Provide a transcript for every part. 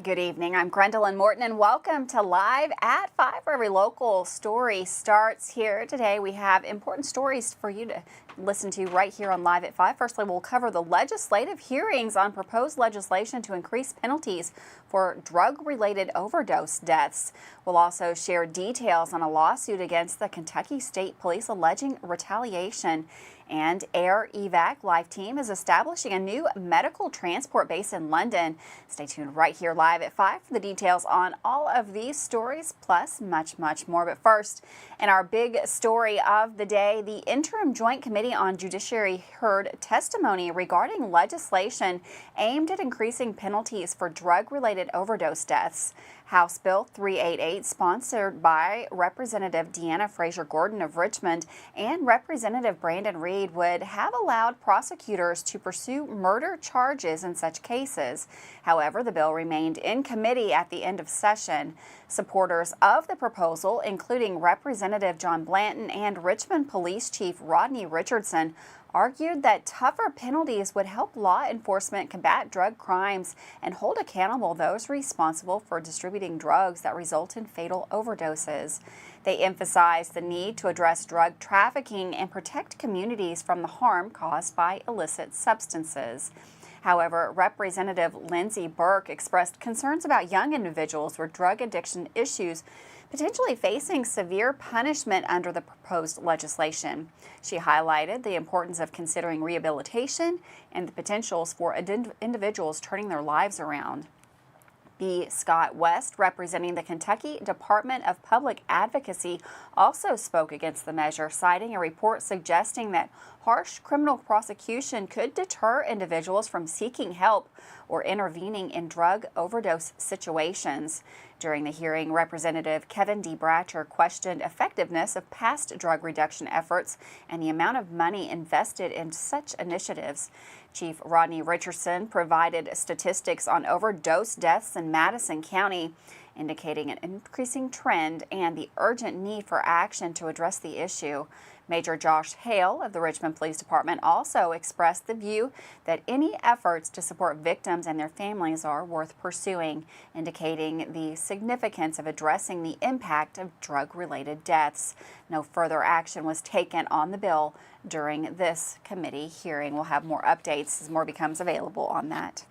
Good evening. I'm Gwendolyn Morton and welcome to Live at 5, where every local story starts here. Today we have important stories for you to listen to right here on Live at 5. Firstly, we'll cover the legislative hearings on proposed legislation to increase penalties for drug-related overdose deaths. We'll also share details on a lawsuit against the Kentucky State Police alleging retaliation. And Evac Lifeteam is establishing a new medical transport base in London. Stay tuned right here live at 5 for the details on all of these stories, plus much, much more. But first, in our big story of the day, the Interim Joint Committee on Judiciary heard testimony regarding legislation aimed at increasing penalties for drug-related overdose deaths. House Bill 388, sponsored by Representative Deanna Fraser Gordon of Richmond and Representative Brandon Reed, would have allowed prosecutors to pursue murder charges in such cases. However, the bill remained in committee at the end of session. Supporters of the proposal, including Representative John Blanton and Richmond Police Chief Rodney Richardson, argued that tougher penalties would help law enforcement combat drug crimes and hold accountable those responsible for distributing drugs that result in fatal overdoses. They emphasized the need to address drug trafficking and protect communities from the harm caused by illicit substances. However, Representative Lindsey Burke expressed concerns about young individuals with drug addiction issues potentially facing severe punishment under the proposed legislation. She highlighted the importance of considering rehabilitation and the potentials for individuals turning their lives around. B. Scott West, representing the Kentucky Department of Public Advocacy, also spoke against the measure, citing a report suggesting that harsh criminal prosecution could deter individuals from seeking help or intervening in drug overdose situations. During the hearing, Representative Kevin D. Bratcher questioned effectiveness of past drug reduction efforts and the amount of money invested in such initiatives. Chief Rodney Richardson provided statistics on overdose deaths in Madison County, indicating an increasing trend and the urgent need for action to address the issue. Major Josh Hale of the Richmond Police Department also expressed the view that any efforts to support victims and their families are worth pursuing, indicating the significance of addressing the impact of drug-related deaths. No further action was taken on the bill during this committee hearing. We'll have more updates as more becomes available on that.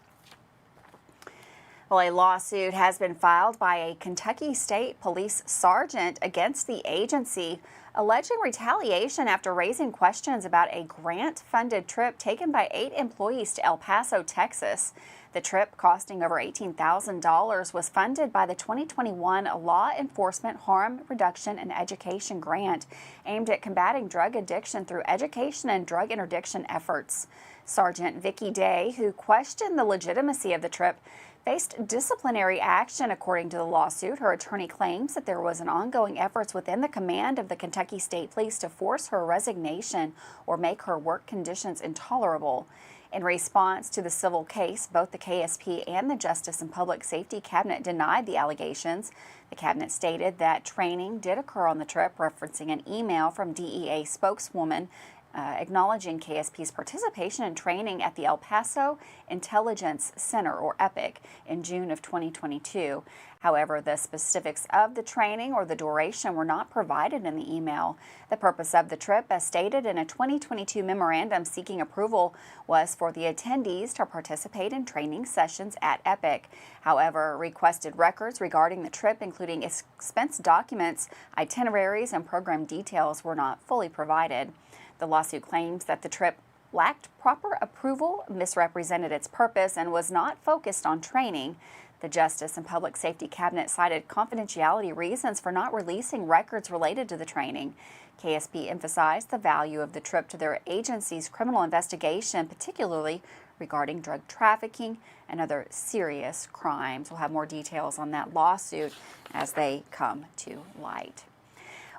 Well, a lawsuit has been filed by a Kentucky State Police sergeant against the agency, alleging retaliation after raising questions about a grant-funded trip taken by 8 employees to El Paso, Texas. The trip, costing over $18,000, was funded by the 2021 Law Enforcement Harm Reduction and Education Grant, aimed at combating drug addiction through education and drug interdiction efforts. Sergeant Vicki Day, who questioned the legitimacy of the trip, faced disciplinary action, according to the lawsuit. Her attorney claims that there was an ongoing efforts within the command of the Kentucky State Police to force her resignation or make her work conditions intolerable. In response to the civil case, both the KSP and the Justice and Public Safety Cabinet denied the allegations. The cabinet stated that training did occur on the trip, referencing an email from DEA spokeswoman acknowledging KSP's participation in training at the El Paso Intelligence Center, or EPIC, in June of 2022. However, the specifics of the training or the duration were not provided in the email. The purpose of the trip, as stated in a 2022 memorandum seeking approval, was for the attendees to participate in training sessions at EPIC. However, requested records regarding the trip, including expense documents, itineraries, and program details, were not fully provided. The lawsuit claims that the trip lacked proper approval, misrepresented its purpose, and was not focused on training. The Justice and Public Safety Cabinet cited confidentiality reasons for not releasing records related to the training. KSP emphasized the value of the trip to their agency's criminal investigation, particularly regarding drug trafficking and other serious crimes. We'll have more details on that lawsuit as they come to light.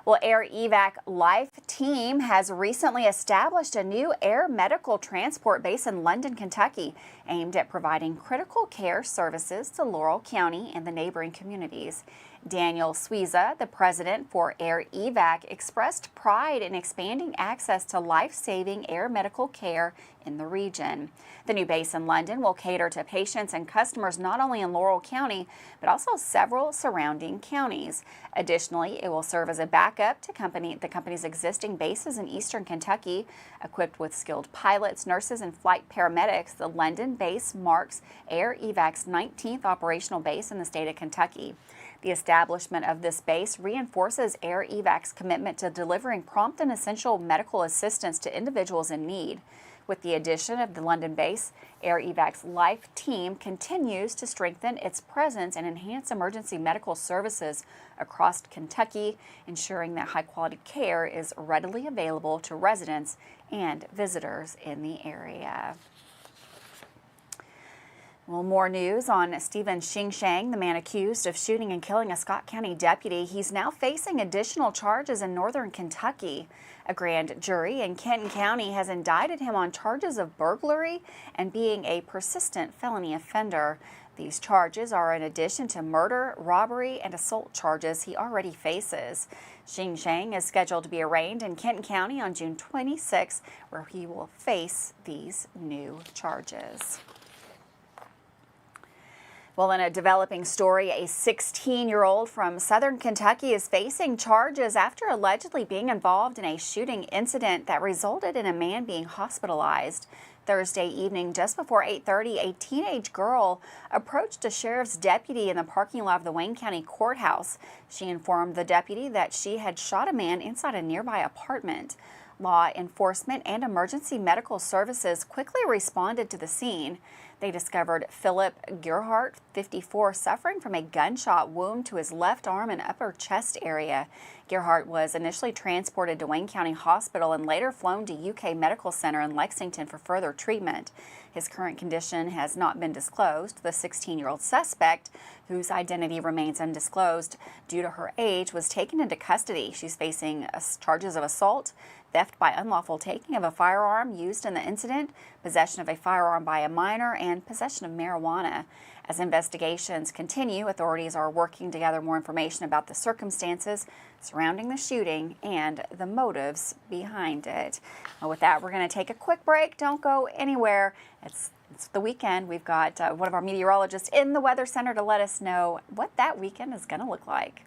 Well, Evac Lifeteam has recently established a new air medical transport base in London, Kentucky, aimed at providing critical care services to Laurel County and the neighboring communities. Daniel Suiza, the president for Air Evac, expressed pride in expanding access to life-saving air medical care in the region. The new base in London will cater to patients and customers not only in Laurel County, but also several surrounding counties. Additionally, it will serve as a backup to the company's existing bases in eastern Kentucky. Equipped with skilled pilots, nurses, and flight paramedics, the London base marks Air Evac's 19th operational base in the state of Kentucky. The establishment of this base reinforces Air Evac's commitment to delivering prompt and essential medical assistance to individuals in need. With the addition of the London base, Air Evac's Lifeteam continues to strengthen its presence and enhance emergency medical services across Kentucky, ensuring that high-quality care is readily available to residents and visitors in the area. Well, more news on Stephen Xingsheng, the man accused of shooting and killing a Scott County deputy. He's now facing additional charges in northern Kentucky. A grand jury in Kenton County has indicted him on charges of burglary and being a persistent felony offender. These charges are in addition to murder, robbery, and assault charges he already faces. Xingsheng is scheduled to be arraigned in Kenton County on June 26, where he will face these new charges. Well, in a developing story, a 16-year-old from southern Kentucky is facing charges after allegedly being involved in a shooting incident that resulted in a man being hospitalized. Thursday evening, just before 8:30, a teenage girl approached a sheriff's deputy in the parking lot of the Wayne County Courthouse. She informed the deputy that she had shot a man inside a nearby apartment. Law enforcement and emergency medical services quickly responded to the scene. They discovered Philip Gerhardt, 54, suffering from a gunshot wound to his left arm and upper chest area. Gerhardt was initially transported to Wayne County Hospital and later flown to UK Medical Center in Lexington for further treatment. His current condition has not been disclosed. The 16-year-old suspect, whose identity remains undisclosed due to her age, was taken into custody. She's facing charges of assault, theft by unlawful taking of a firearm used in the incident, possession of a firearm by a minor, and possession of marijuana. As investigations continue, authorities are working to gather more information about the circumstances surrounding the shooting and the motives behind it. Well, with that, we're going to take a quick break. Don't go anywhere. It's the weekend. We've got one of our meteorologists in the Weather Center to let us know what that weekend is going to look like.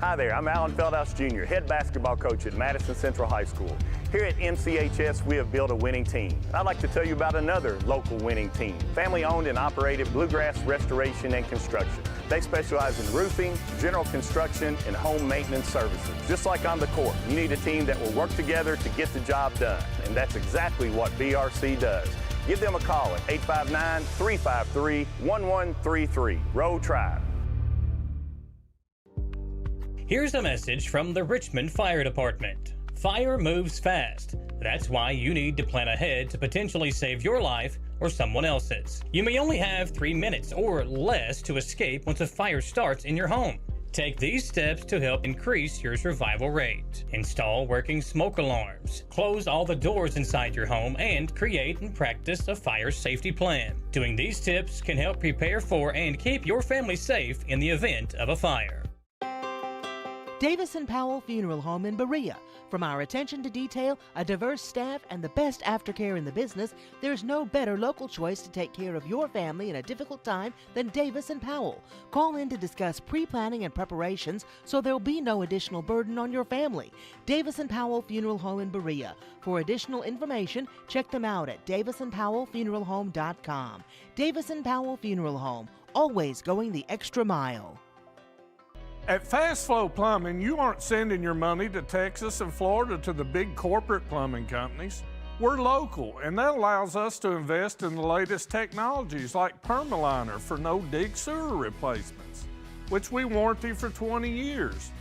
Hi there, I'm Alan Feldhouse Jr., head basketball coach at Madison Central High School. Here at MCHS, we have built a winning team. I'd like to tell you about another local winning team, family-owned and operated Bluegrass Restoration and Construction. They specialize in roofing, general construction, and home maintenance services. Just like on the court, you need a team that will work together to get the job done, and that's exactly what BRC does. Give them a call at 859-353-1133. Roll Tribe. Here's a message from the Richmond Fire Department. Fire moves fast. That's why you need to plan ahead to potentially save your life or someone else's. You may only have 3 minutes or less to escape once a fire starts in your home. Take these steps to help increase your survival rate. Install working smoke alarms. Close all the doors inside your home and create and practice a fire safety plan. Doing these tips can help prepare for and keep your family safe in the event of a fire. Davis & Powell Funeral Home in Berea. From our attention to detail, a diverse staff, and the best aftercare in the business, there's no better local choice to take care of your family in a difficult time than Davis & Powell. Call in to discuss pre-planning and preparations so there'll be no additional burden on your family. Davis & Powell Funeral Home in Berea. For additional information, check them out at davisandpowellfuneralhome.com. Davis & Powell Funeral Home, always going the extra mile. At Fast Flow Plumbing, you aren't sending your money to Texas and Florida to the big corporate plumbing companies. We're local, and that allows us to invest in the latest technologies like Permaliner for no-dig sewer replacements, which we warranty for 20 years.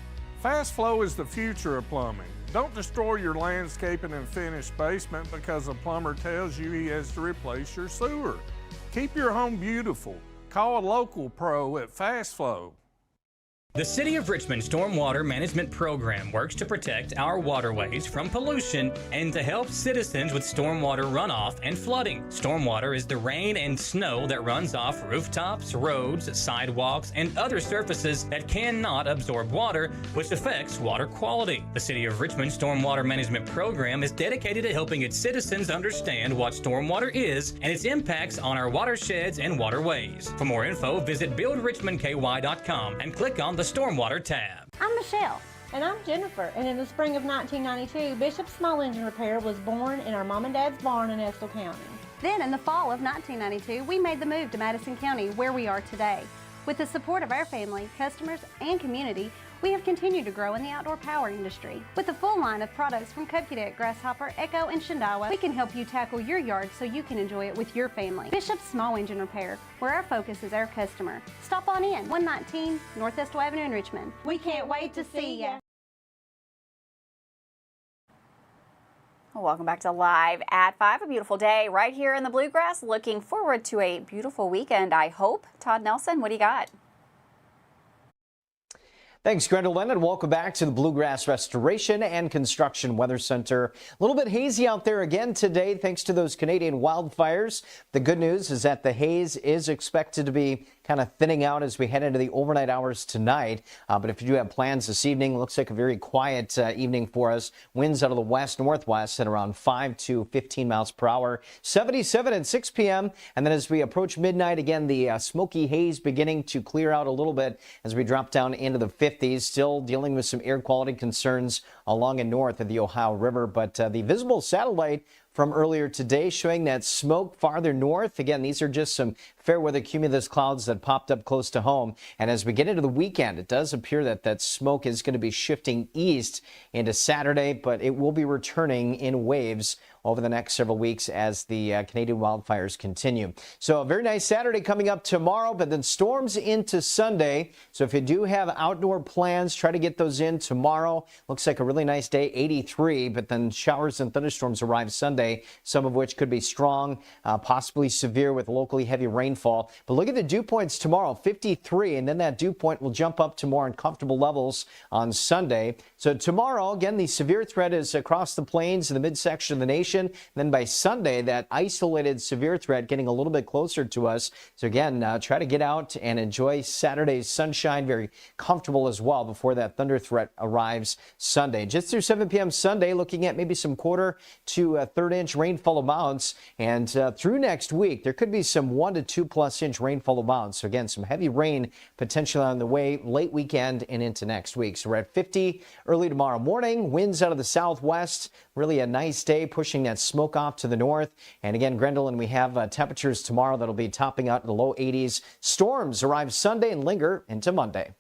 Fast Flow is the future of plumbing. Don't destroy your landscaping and finished basement because a plumber tells you he has to replace your sewer. Keep your home beautiful. Call a local pro at Fast Flow. The City of Richmond Stormwater Management Program works to protect our waterways from pollution and to help citizens with stormwater runoff and flooding. Stormwater is the rain and snow that runs off rooftops, roads, sidewalks, and other surfaces that cannot absorb water, which affects water quality. The City of Richmond Stormwater Management Program is dedicated to helping its citizens understand what stormwater is and its impacts on our watersheds and waterways. For more info, visit buildrichmondky.com and click on the Stormwater tab. I'm Michelle. And I'm Jennifer, and in the spring of 1992, Bishop's Small Engine Repair was born in our mom and dad's barn in Estill County. Then in the fall of 1992, we made the move to Madison County, where we are today. With the support of our family, customers, and community, we have continued to grow in the outdoor power industry. With a full line of products from Kokudet, Grasshopper, Echo, and Shindawa, we can help you tackle your yard so you can enjoy it with your family. Bishop's Small Engine Repair, where our focus is our customer. Stop on in, 119 North Estill Avenue in Richmond. We can't wait to see ya. Welcome back to Live at 5. A beautiful day right here in the Bluegrass. Looking forward to a beautiful weekend, I hope. Todd Nelson, what do you got? Thanks, Gwendolyn, and welcome back to the Bluegrass Restoration and Construction Weather Center. A little bit hazy out there again today thanks to those Canadian wildfires. The good news is that the haze is expected to be kind of thinning out as we head into the overnight hours tonight. But if you do have plans this evening, looks like a very quiet evening for us. Winds out of the west-northwest at around 5 to 15 miles per hour. 77 at 6 p.m. And then as we approach midnight, again, the smoky haze beginning to clear out a little bit as we drop down into the 50s. Still dealing with some air quality concerns along and north of the Ohio River. But the visible satellite from earlier today showing that smoke farther north. Again, these are just some fair weather cumulus clouds that popped up close to home. And as we get into the weekend, it does appear that that smoke is going to be shifting east into Saturday, but it will be returning in waves over the next several weeks as the Canadian wildfires continue. So a very nice Saturday coming up tomorrow, but then storms into Sunday. So if you do have outdoor plans, try to get those in tomorrow. Looks like a really nice day, 83, but then showers and thunderstorms arrive Sunday, some of which could be strong, possibly severe with locally heavy rainfall. But look at the dew points tomorrow, 53, and then that dew point will jump up to more uncomfortable levels on Sunday. So tomorrow, again, the severe threat is across the plains in the midsection of the nation. Then by Sunday, that isolated severe threat getting a little bit closer to us. So again, try to get out and enjoy Saturday's sunshine, very comfortable as well before that thunder threat arrives Sunday. Just through 7 p.m. Sunday, looking at maybe some quarter to third-inch rainfall amounts. And through next week, there could be some 1 to 2+ inch rainfall amounts. So again, some heavy rain potentially on the way late weekend and into next week. So we're at 50 early tomorrow morning. Winds out of the southwest. Really a nice day, pushing that smoke off to the north. And again, Gwendolyn, we have temperatures tomorrow that'll be topping out in the low 80s. Storms arrive Sunday and linger into Monday.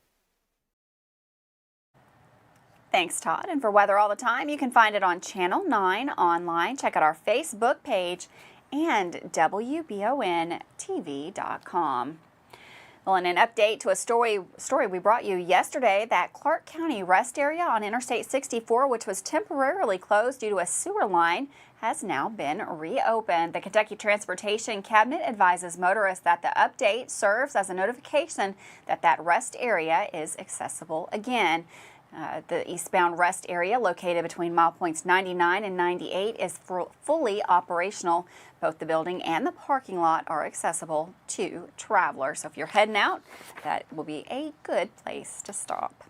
Thanks, Todd. And for weather all the time, you can find it on Channel 9 online. Check out our Facebook page and WBONTV.com. Well, in an update to a story we brought you yesterday, that Clark County rest area on Interstate 64, which was temporarily closed due to a sewer line, has now been reopened. The Kentucky Transportation Cabinet advises motorists that the update serves as a notification that that rest area is accessible again. The eastbound rest area located between mile points 99 and 98 is fully operational. Both the building and the parking lot are accessible to travelers. So if you're heading out, that will be a good place to stop.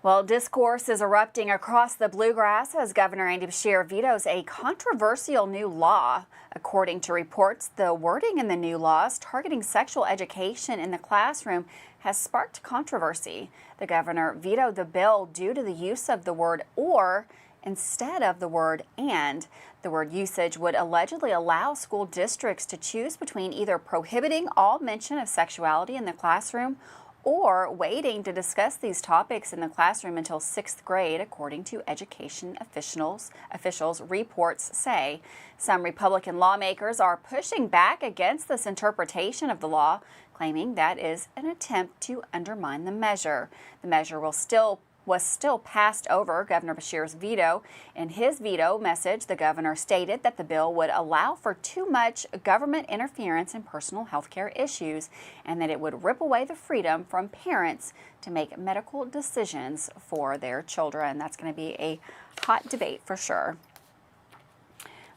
Well, discourse is erupting across the Bluegrass as Governor Andy Beshear vetoes a controversial new law. According to reports, the wording in the new laws targeting sexual education in the classroom has sparked controversy. The governor vetoed the bill due to the use of the word "or" instead of the word "and." The word usage would allegedly allow school districts to choose between either prohibiting all mention of sexuality in the classroom or waiting to discuss these topics in the classroom until 6th grade, according to education officials, reports say. Some Republican lawmakers are pushing back against this interpretation of the law, claiming that is an attempt to undermine the measure. The measure will still was still passed over Governor Beshear's veto. In his veto message, the governor stated that the bill would allow for too much government interference in personal health care issues and that it would rip away the freedom from parents to make medical decisions for their children. That's going to be a hot debate for sure.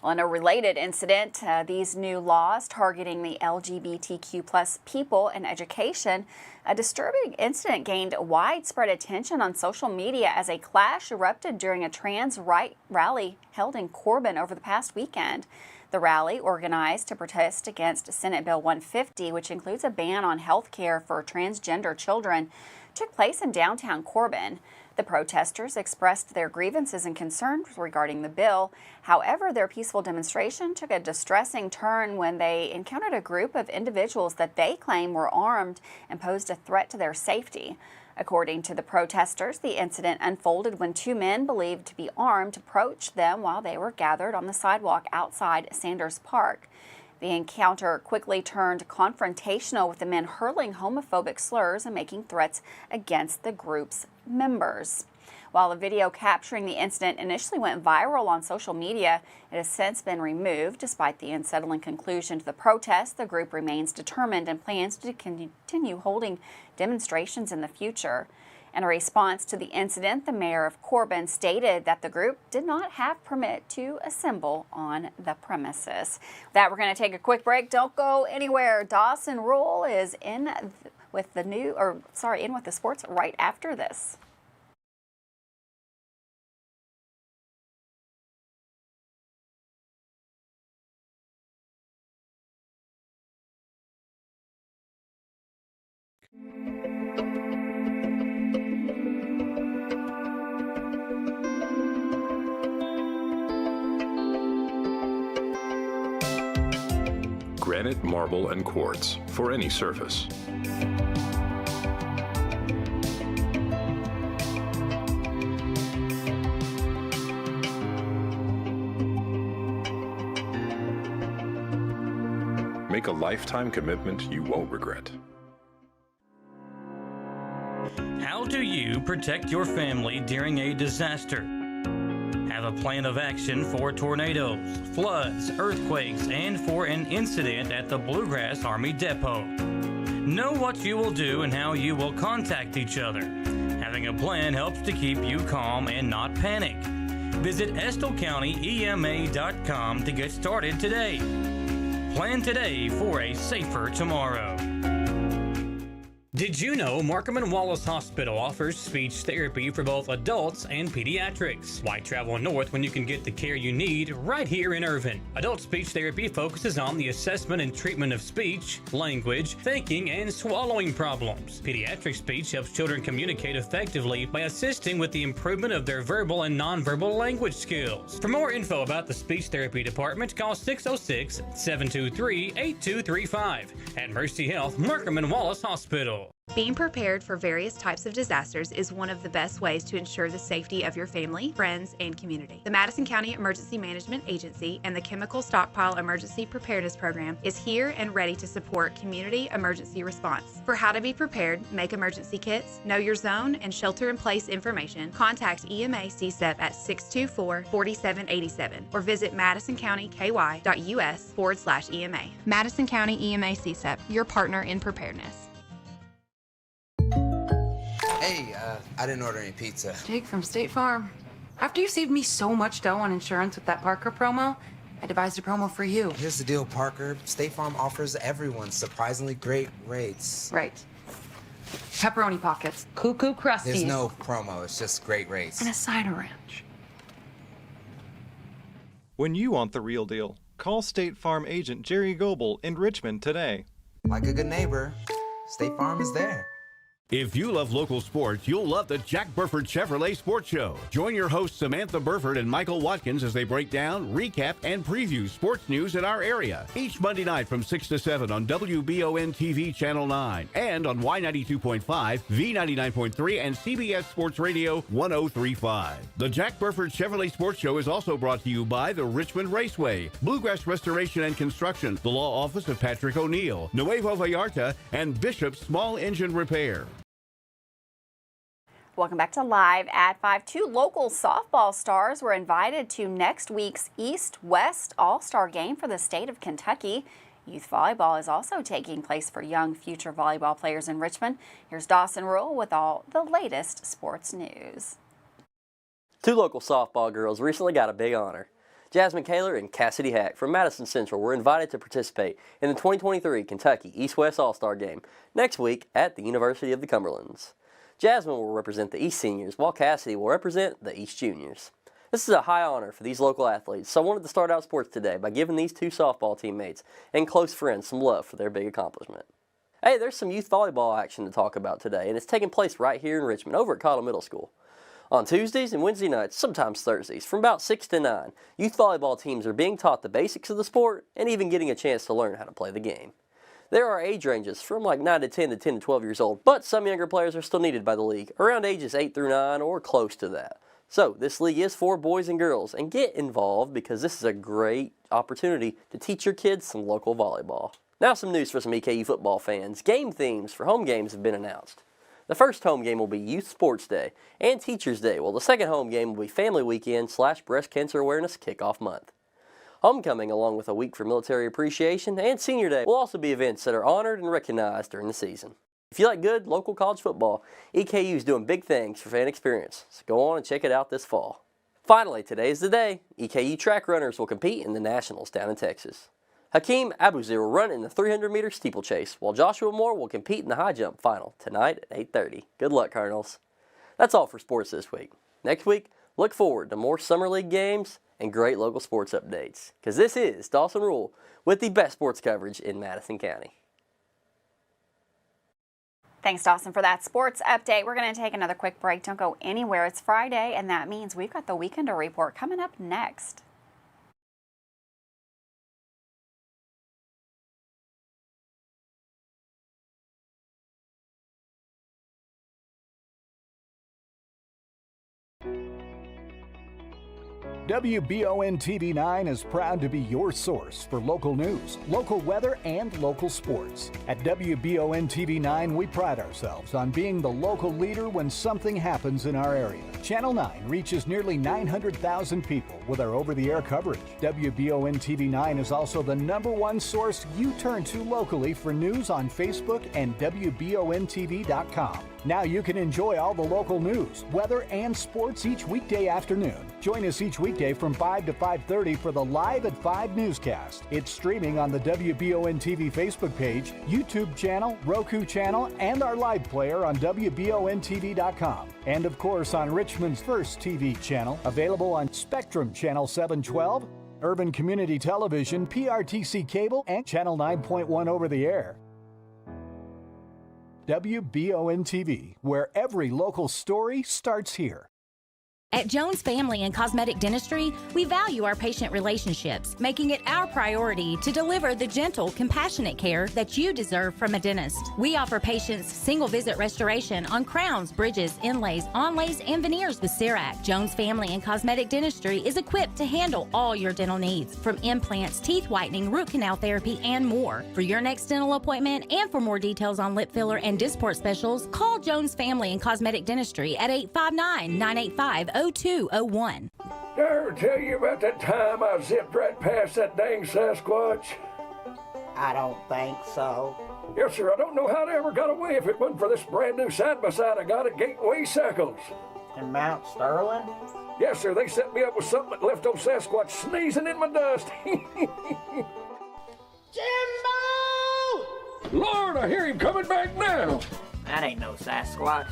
Well, in a related incident, these new laws targeting the LGBTQ plus people in education, a disturbing incident gained widespread attention on social media as a clash erupted during a trans right rally held in Corbin over the past weekend. The rally, organized to protest against Senate Bill 150, which includes a ban on health care for transgender children, took place in downtown Corbin. The protesters expressed their grievances and concerns regarding the bill. However, their peaceful demonstration took a distressing turn when they encountered a group of individuals that they claim were armed and posed a threat to their safety. According to the protesters, the incident unfolded when two men believed to be armed approached them while they were gathered on the sidewalk outside Sanders Park. The encounter quickly turned confrontational, with the men hurling homophobic slurs and making threats against the group's members. While a video capturing the incident initially went viral on social media, it has since been removed. Despite the unsettling conclusion to the protest, the group remains determined and plans to continue holding demonstrations in the future. In a response to the incident, the mayor of Corbin stated that the group did not have permit to assemble on the premises. With that, we're going to take a quick break. Don't go anywhere. Dawson Rule is in with the sports right after this. Granite, marble, and quartz for any surface. Make a lifetime commitment you won't regret. How do you protect your family during a disaster? Have a plan of action for tornadoes, floods, earthquakes, and for an incident at the Bluegrass Army Depot. Know what you will do and how you will contact each other. Having a plan helps to keep you calm and not panic. Visit EstleCountyEMA.com to get started today. Plan today for a safer tomorrow. Did you know Markham & Wallace Hospital offers speech therapy for both adults and pediatrics? Why travel north when you can get the care you need right here in Irvine? Adult speech therapy focuses on the assessment and treatment of speech, language, thinking, and swallowing problems. Pediatric speech helps children communicate effectively by assisting with the improvement of their verbal and nonverbal language skills. For more info about the speech therapy department, call 606-723-8235 at Mercy Health, Markham & Wallace Hospital. Being prepared for various types of disasters is one of the best ways to ensure the safety of your family, friends, and community. The Madison County Emergency Management Agency and the Chemical Stockpile Emergency Preparedness Program is here and ready to support community emergency response. For how to be prepared, make emergency kits, know your zone, and shelter-in-place information, contact EMA CSEP at 624-4787 or visit madisoncountyky.us/EMA. Madison County EMA CSEP, your partner in preparedness. Hey, I didn't order any pizza. Jake from State Farm. After you saved me so much dough on insurance with that Parker promo, I devised a promo for you. Here's the deal, Parker. State Farm offers everyone surprisingly great rates. Right. Pepperoni pockets, cuckoo crusties. There's no promo, it's just great rates. And a side of ranch. When you want the real deal, call State Farm agent Jerry Goebel in Richmond today. Like a good neighbor, State Farm is there. If you love local sports, you'll love the Jack Burford Chevrolet Sports Show. Join your hosts Samantha Burford and Michael Watkins as they break down, recap, and preview sports news in our area. Each Monday night from 6 to 7 on WBON TV Channel 9 and on Y92.5, V99.3, and CBS Sports Radio 103.5. The Jack Burford Chevrolet Sports Show is also brought to you by the Richmond Raceway, Bluegrass Restoration and Construction, the Law Office of Patrick O'Neill, Nuevo Vallarta, and Bishop's Small Engine Repair. Welcome back to Live at 5. 2 local softball stars were invited to next week's East-West All-Star game for the state of Kentucky. Youth volleyball is also taking place for young future volleyball players in Richmond. Here's Dawson Rule with all the latest sports news. 2 local softball girls recently got a big honor. Jasmine Kaler and Cassidy Hack from Madison Central were invited to participate in the 2023 Kentucky East-West All-Star Game next week at the University of the Cumberlands. Jasmine will represent the East Seniors, while Cassidy will represent the East Juniors. This is a high honor for these local athletes, so I wanted to start out sports today by giving these 2 softball teammates and close friends some love for their big accomplishment. Hey, there's some youth volleyball action to talk about today, and it's taking place right here in Richmond, over at Cottle Middle School. On Tuesdays and Wednesday nights, sometimes Thursdays, from about 6 to 9, youth volleyball teams are being taught the basics of the sport and even getting a chance to learn how to play the game. There are age ranges from like 9 to 10 to 10 to 12 years old, but some younger players are still needed by the league, around ages 8 through 9 or close to that. So this league is for boys and girls, and get involved because this is a great opportunity to teach your kids some local volleyball. Now some news for some EKU football fans. Game themes for home games have been announced. The first home game will be Youth Sports Day and Teachers Day, while the second home game will be Family Weekend / Breast Cancer Awareness Kickoff Month. Homecoming, along with a week for military appreciation, and Senior Day will also be events that are honored and recognized during the season. If you like good local college football, EKU is doing big things for fan experience, so go on and check it out this fall. Finally, today is the day. EKU track runners will compete in the Nationals down in Texas. Hakeem Abuzir will run in the 300-meter steeplechase, while Joshua Moore will compete in the high jump final tonight at 8:30. Good luck, Colonels. That's all for sports this week. Next week, look forward to more Summer League games and great local sports updates, because this is Dawson Rule with the best sports coverage in Madison County. Thanks, Dawson, for that sports update. We're going to take another quick break. Don't go anywhere. It's Friday, and that means we've got the Weekender Report coming up next. WBON TV9 is proud to be your source for local news, local weather, and local sports. At WBON TV9, we pride ourselves on being the local leader when something happens in our area. Channel 9 reaches nearly 900,000 people with our over-the-air coverage. WBON TV9 is also the #1 source you turn to locally for news on Facebook and WBONTV.com. Now you can enjoy all the local news, weather, and sports each weekday afternoon. Join us each weekday from 5 to 5:30 for the Live at 5 newscast. It's streaming on the WBON TV Facebook page, YouTube channel, Roku channel, and our live player on WBONTV.com. And of course on Richmond's first TV channel, available on Spectrum Channel 712, Urban Community Television, PRTC Cable, and Channel 9.1 over the air. WBON TV, where every local story starts here. At Jones Family and Cosmetic Dentistry, we value our patient relationships, making it our priority to deliver the gentle, compassionate care that you deserve from a dentist. We offer patients single-visit restoration on crowns, bridges, inlays, onlays, and veneers with CERAC. Jones Family and Cosmetic Dentistry is equipped to handle all your dental needs, from implants, teeth whitening, root canal therapy, and more. For your next dental appointment and for more details on lip filler and Dysport specials, call Jones Family and Cosmetic Dentistry at 859-985-0201. Did I ever tell you about that time I zipped right past that dang Sasquatch? I don't think so. Yes, sir. I don't know how they ever got away if it wasn't for this brand new side-by-side I got at Gateway Cycles. In Mount Sterling? Yes, sir. They set me up with something that left old Sasquatch sneezing in my dust. Jimbo! Lord, I hear him coming back now. That ain't no Sasquatch.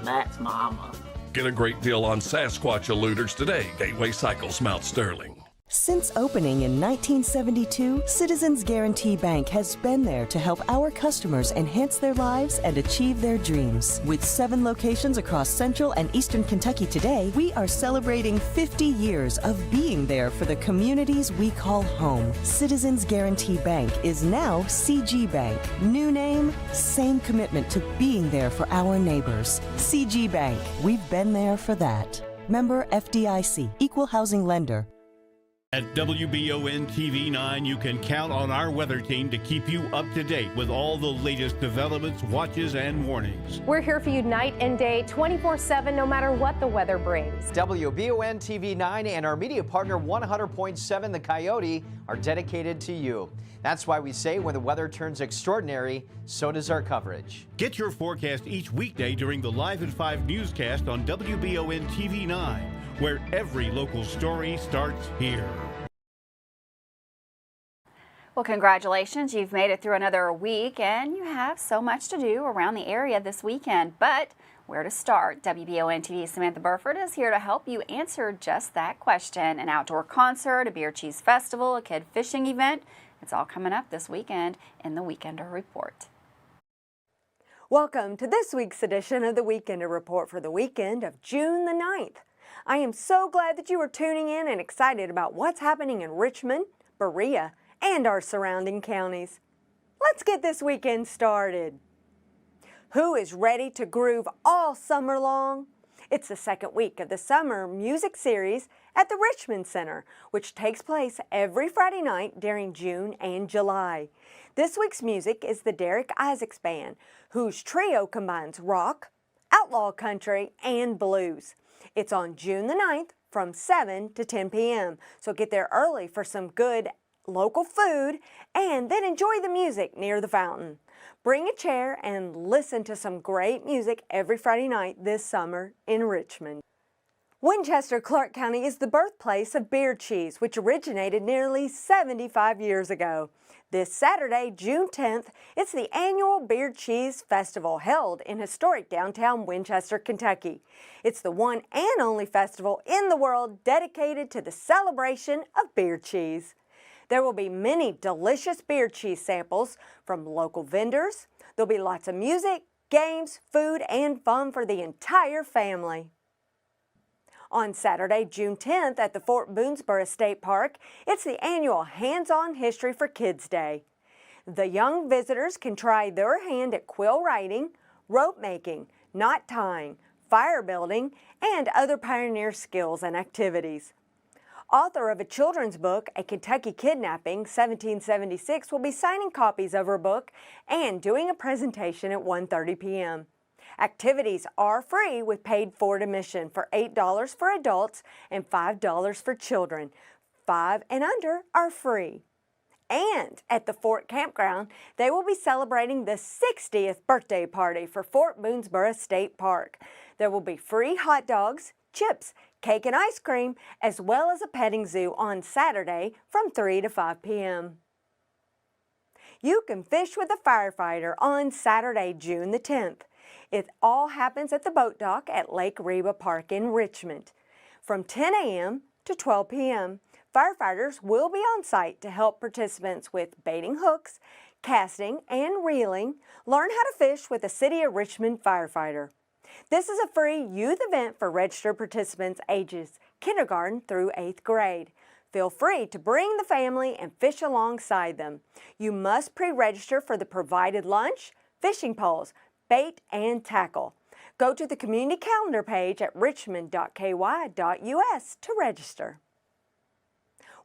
That's Mama. Get a great deal on Sasquatch eluders today. Gateway Cycles, Mount Sterling. Since opening in 1972, Citizens Guarantee Bank has been there to help our customers enhance their lives and achieve their dreams. With 7 locations across Central and Eastern Kentucky today, we are celebrating 50 years of being there for the communities we call home. Citizens Guarantee Bank is now CG Bank. New name, same commitment to being there for our neighbors. CG Bank, we've been there for that. Member FDIC, Equal Housing Lender. At WBON TV 9, you can count on our weather team to keep you up to date with all the latest developments, watches, and warnings. We're here for you night and day, 24/7, no matter what the weather brings. WBON TV 9 and our media partner 100.7 The Coyote are dedicated to you. That's why we say when the weather turns extraordinary, so does our coverage. Get your forecast each weekday during the Live at 5 newscast on WBON TV 9, where every local story starts here. Well, congratulations. You've made it through another week, and you have so much to do around the area this weekend. But where to start? WBON TV's Samantha Burford is here to help you answer just that question. An outdoor concert, a beer cheese festival, a kid fishing event. It's all coming up this weekend in the Weekender Report. Welcome to this week's edition of the Weekender Report for the weekend of June the 9th. I am so glad that you are tuning in and excited about what's happening in Richmond, Berea, and our surrounding counties. Let's get this weekend started. Who is ready to groove all summer long? It's the second week of the summer music series at the Richmond Center, which takes place every Friday night during June and July. This week's music is the Derek Isaacs Band, whose trio combines rock, outlaw country, and blues. It's on June the 9th from 7 to 10 p.m., so get there early for some good local food and then enjoy the music near the fountain. Bring a chair and listen to some great music every Friday night this summer in Richmond. Winchester, Clark County is the birthplace of beer cheese, which originated nearly 75 years ago. This Saturday, June 10th, it's the annual Beer Cheese Festival held in historic downtown Winchester, Kentucky. It's the one and only festival in the world dedicated to the celebration of beer cheese. There will be many delicious beer cheese samples from local vendors. There'll be lots of music, games, food, and fun for the entire family. On Saturday, June 10th at the Fort Boonesborough State Park, it's the annual Hands-On History for Kids Day. The young visitors can try their hand at quill writing, rope making, knot tying, fire building, and other pioneer skills and activities. Author of a children's book, A Kentucky Kidnapping, 1776, will be signing copies of her book and doing a presentation at 1:30 p.m. Activities are free with paid forward admission for $8 for adults and $5 for children. 5 and under are free. And at the Fort Campground, they will be celebrating the 60th birthday party for Fort Boonesborough State Park. There will be free hot dogs, chips, cake and ice cream, as well as a petting zoo on Saturday from 3 to 5 p.m. You can fish with a firefighter on Saturday, June the 10th. It all happens at the boat dock at Lake Reba Park in Richmond. From 10 a.m. to 12 p.m., firefighters will be on site to help participants with baiting hooks, casting, and reeling, learn how to fish with a City of Richmond firefighter. This is a free youth event for registered participants ages kindergarten through 8th grade. Feel free to bring the family and fish alongside them. You must pre-register for the provided lunch, fishing poles, bait, and tackle. Go to the community calendar page at richmond.ky.us to register.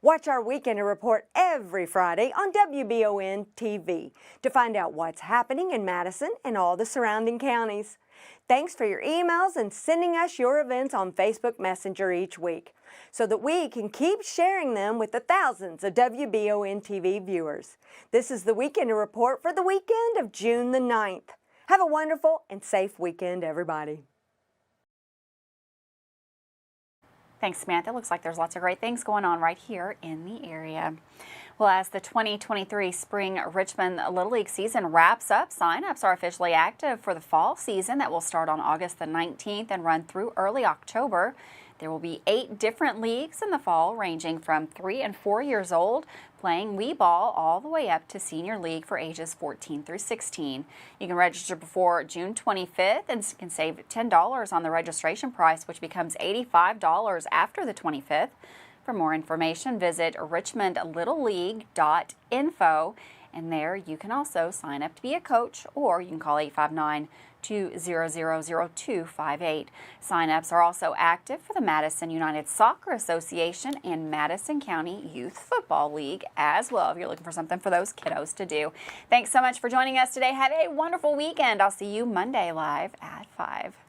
Watch our Weekender Report every Friday on WBON TV to find out what's happening in Madison and all the surrounding counties. Thanks for your emails and sending us your events on Facebook Messenger each week so that we can keep sharing them with the thousands of WBON TV viewers. This is the Weekender Report for the weekend of June the 9th. Have a wonderful and safe weekend, everybody. Thanks, Samantha. It looks like there's lots of great things going on right here in the area. Well, as the 2023 Spring Richmond Little League season wraps up, sign-ups are officially active for the fall season that will start on August the 19th and run through early October. There will be 8 different leagues in the fall, ranging from 3 and 4 years old, playing wee ball all the way up to senior league for ages 14 through 16. You can register before June 25th and can save $10 on the registration price, which becomes $85 after the 25th. For more information, visit richmondlittleleague.info, and there you can also sign up to be a coach, or you can call 888-200-0258. Sign-ups are also active for the Madison United Soccer Association and Madison County Youth Football League as well, if you're looking for something for those kiddos to do. Thanks so much for joining us today. Have a wonderful weekend. I'll see you Monday live at 5.